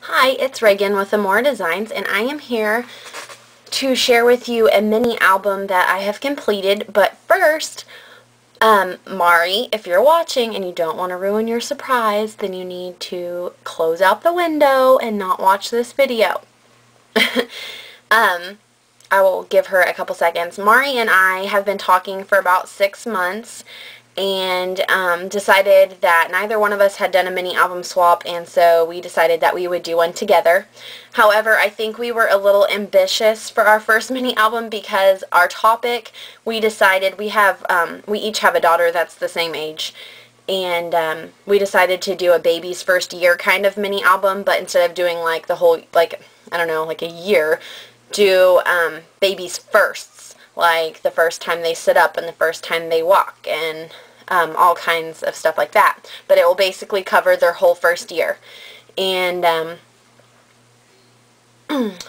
Hi, it's Regan with Emora Designs, and I am here to share with you a mini album that I have completed. But first, Mari, if you're watching and you don't want to ruin your surprise, then you need to close out the window and not watch this video. I will give her a couple seconds. Mari and I have been talking for about 6 months and decided that neither one of us had done a mini album swap, and so we decided that we would do one together. However, I think we were a little ambitious for our first mini album because our topic, we decided we each have a daughter that's the same age, and we decided to do a baby's first year kind of mini album, but instead of doing like the whole, like, I don't know, like a year, do baby's firsts, like the first time they sit up and the first time they walk, and all kinds of stuff like that. But it will basically cover their whole first year. And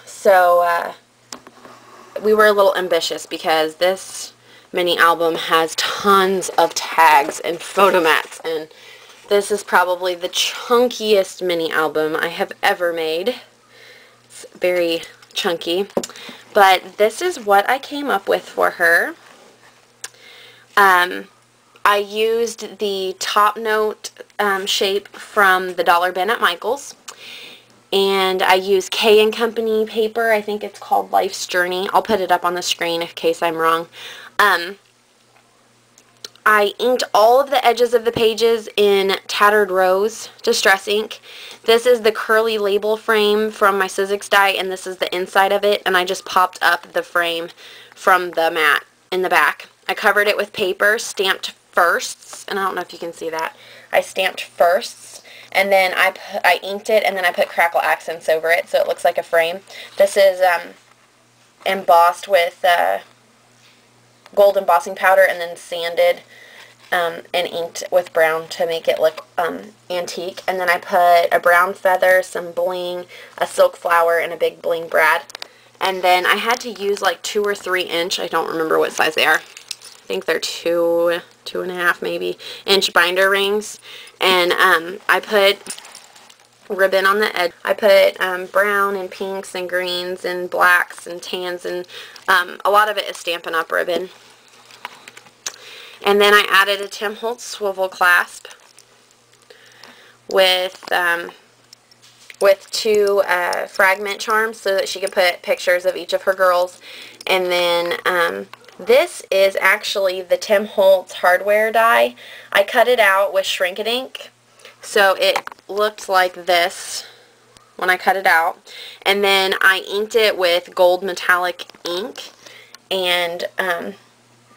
so we were a little ambitious because this mini album has tons of tags and photo mats, and this is probably the chunkiest mini album I have ever made. It's very chunky. But this is what I came up with for her. I used the top note shape from the dollar bin at Michael's. And I used K&Company paper. I think it's called Life's Journey. I'll put it up on the screen in case I'm wrong. I inked all of the edges of the pages in Tattered Rose Distress ink. This is the curly label frame from my Sizzix die, and this is the inside of it, and I just popped up the frame from the mat in the back. I covered it with paper, stamped firsts, and I don't know if you can see that. I stamped firsts, and then I inked it, and then I put crackle accents over it so it looks like a frame. This is embossed with gold embossing powder and then sanded and inked with brown to make it look antique. And then I put a brown feather, some bling, a silk flower, and a big bling brad. And then I had to use like 2 or 3 inch, I don't remember what size they are. I think they're 2.5 maybe inch binder rings. And I put ribbon on the edge. I put brown and pinks and greens and blacks and tans, and a lot of it is Stampin' Up! Ribbon. And then I added a Tim Holtz swivel clasp with 2 fragment charms so that she could put pictures of each of her girls. And then this is actually the Tim Holtz hardware die. I cut it out with Shrink-a-Dink, so it looked like this when I cut it out. And then I inked it with gold metallic ink and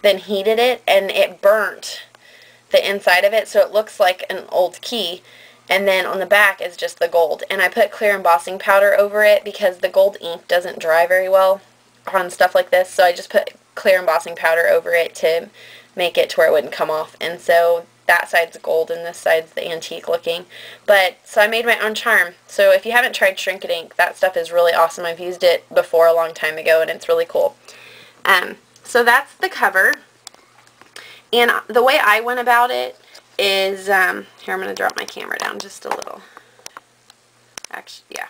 then heated it, and it burnt the inside of it, so it looks like an old key. And then on the back is just the gold. And I put clear embossing powder over it because the gold ink doesn't dry very well on stuff like this, so I just put clear embossing powder over it to make it to where it wouldn't come off. And so that side's gold and this side's the antique looking. But so I made my own charm. So if you haven't tried Shrink-a-Dink, that stuff is really awesome. I've used it before a long time ago, and it's really cool. So that's the cover. And the way I went about it is, here, I'm going to drop my camera down just a little. Actually, yeah.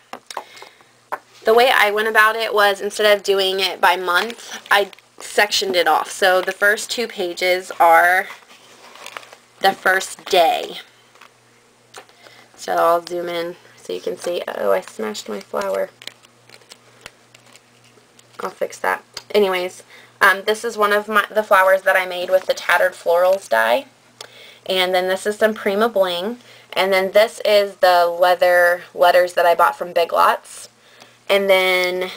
The way I went about it was, instead of doing it by month, I sectioned it off. So the first 2 pages are the first day. So I'll zoom in so you can see. Oh, I smashed my flower. I'll fix that. Anyways, this is one of the flowers that I made with the Tattered Florals die. And then this is some Prima Bling. And then this is the leather letters that I bought from Big Lots. And then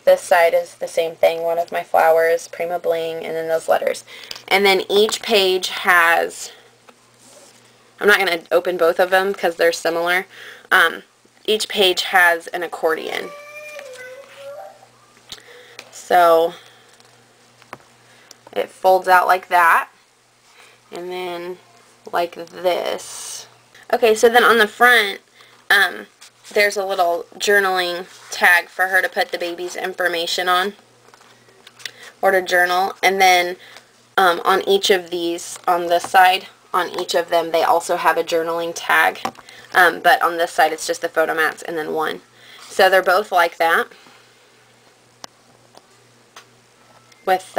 this side is the same thing, one of my flowers, Prima Bling, and then those letters. And then each page has, I'm not going to open both of them because they're similar. Each page has an accordion. So it folds out like that, and then like this. Okay, so then on the front, there's a little journaling tag for her to put the baby's information on, or to journal. And then on each of these, on this side, on each of them, they also have a journaling tag. But on this side, it's just the photo mats and then one. So they're both like that. With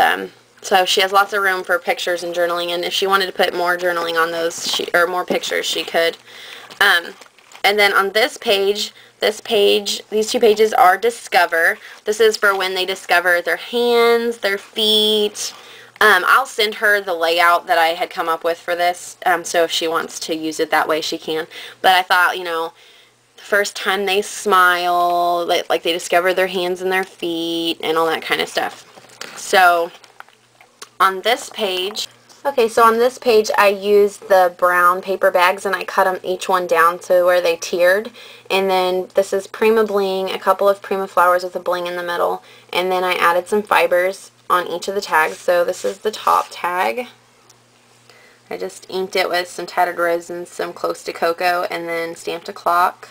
so she has lots of room for pictures and journaling, and if she wanted to put more journaling on those, or more pictures, she could. And then on this page, these two pages are Discover. This is for when they discover their hands, their feet. I'll send her the layout that I had come up with for this, so if she wants to use it that way, she can. But I thought, you know, the first time they smile, like they discover their hands and their feet and all that kind of stuff. So on this page, I used the brown paper bags and I cut them each one down to where they tiered. And then this is Prima Bling, a couple of Prima flowers with a bling in the middle. And then I added some fibers on each of the tags. So this is the top tag. I just inked it with some tattered rose and some Close to Cocoa, and then stamped a clock.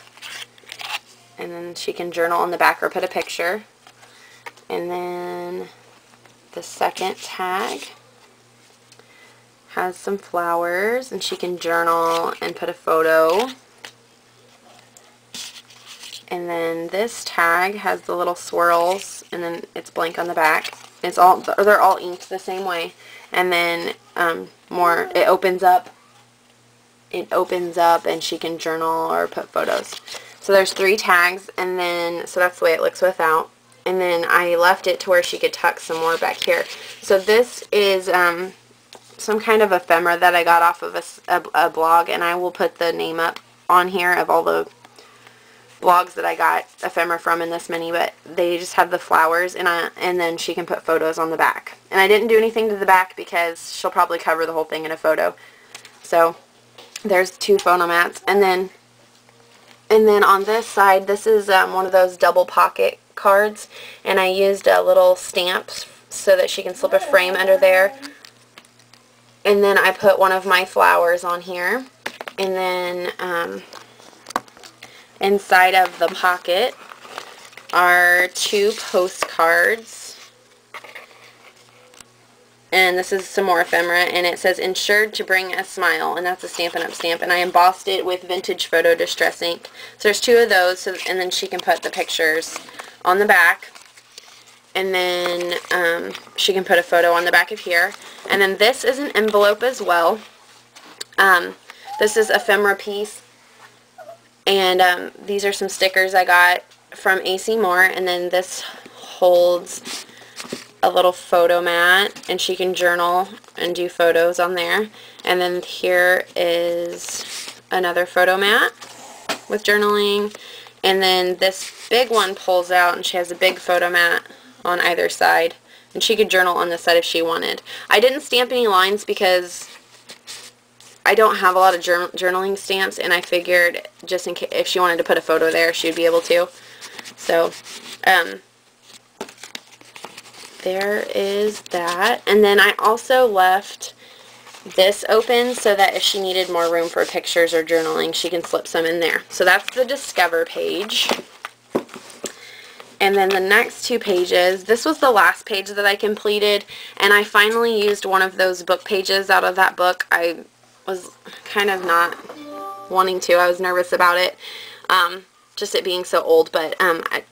And then she can journal on the back or put a picture. And then the second tag has some flowers, and she can journal and put a photo. And then this tag has the little swirls, and then it's blank on the back. They're all inked the same way. And then it opens up, and she can journal or put photos. So there's 3 tags, and then so that's the way it looks without. And then I left it to where she could tuck some more back here. So this is some kind of ephemera that I got off of a blog, and I will put the name up on here of all the blogs that I got ephemera from in this mini, but they just have the flowers, and then she can put photos on the back. And I didn't do anything to the back because she'll probably cover the whole thing in a photo. So there's 2 photo mats, and then on this side, this is one of those double pocket cards, and I used little stamps so that she can slip a frame under there. And then I put one of my flowers on here, and then inside of the pocket are 2 postcards, and this is some more ephemera, and it says "Insured to Bring a Smile," and that's a Stampin' Up! Stamp, and I embossed it with Vintage Photo Distress ink. So there's 2 of those, and then she can put the pictures on the back, and then she can put a photo on the back of here. And then this is an envelope as well. This is ephemera piece, and these are some stickers I got from AC Moore, and then this holds a little photo mat, and she can journal and do photos on there. And then here is another photo mat with journaling, and then this big one pulls out, and she has a big photo mat on either side, and she could journal on this side if she wanted. I didn't stamp any lines because I don't have a lot of journaling stamps, and I figured just in case if she wanted to put a photo there, she'd be able to. So there is that. And then I also left this open so that if she needed more room for pictures or journaling, she can slip some in there. So that's the Discover page. And then the next 2 pages, this was the last page that I completed, and I finally used one of those book pages out of that book. I was kind of not wanting to. I was nervous about it, just it being so old, but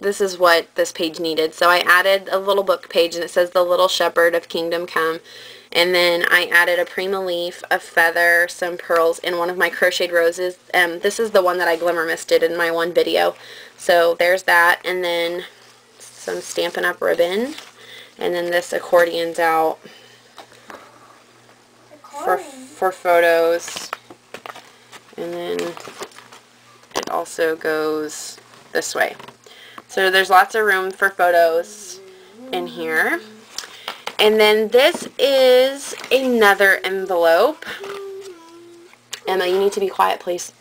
this is what this page needed. So I added a little book page, and it says "The Little Shepherd of Kingdom Come." And then I added a Prima leaf, a feather, some pearls, and one of my crocheted roses. This is the one that I glimmer misted in my one video. So there's that, and then some Stampin' Up! Ribbon, and then this accordion's out for photos, and then it also goes this way. So there's lots of room for photos in here. And then this is another envelope. Emma, you need to be quiet, please.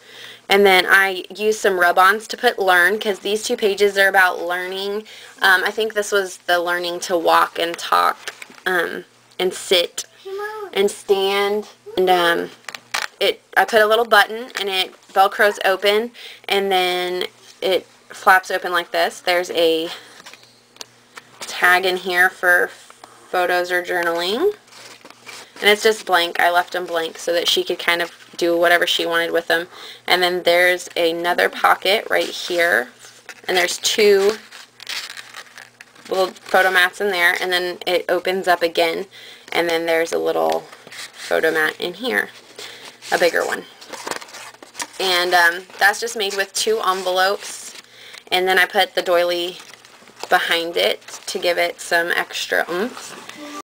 And then I used some rub-ons to put learn, because these 2 pages are about learning. I think this was the learning to walk and talk and sit and stand. And I put a little button, and it velcros open, and then it flaps open like this. There's a tag in here for photos or journaling, and it's just blank. I left them blank so that she could kind of do whatever she wanted with them. And then there's another pocket right here And there's 2 little photo mats in there, and then it opens up again, and then there's a little photo mat in here, a bigger one. And that's just made with 2 envelopes, and then I put the doily behind it to give it some extra oomph.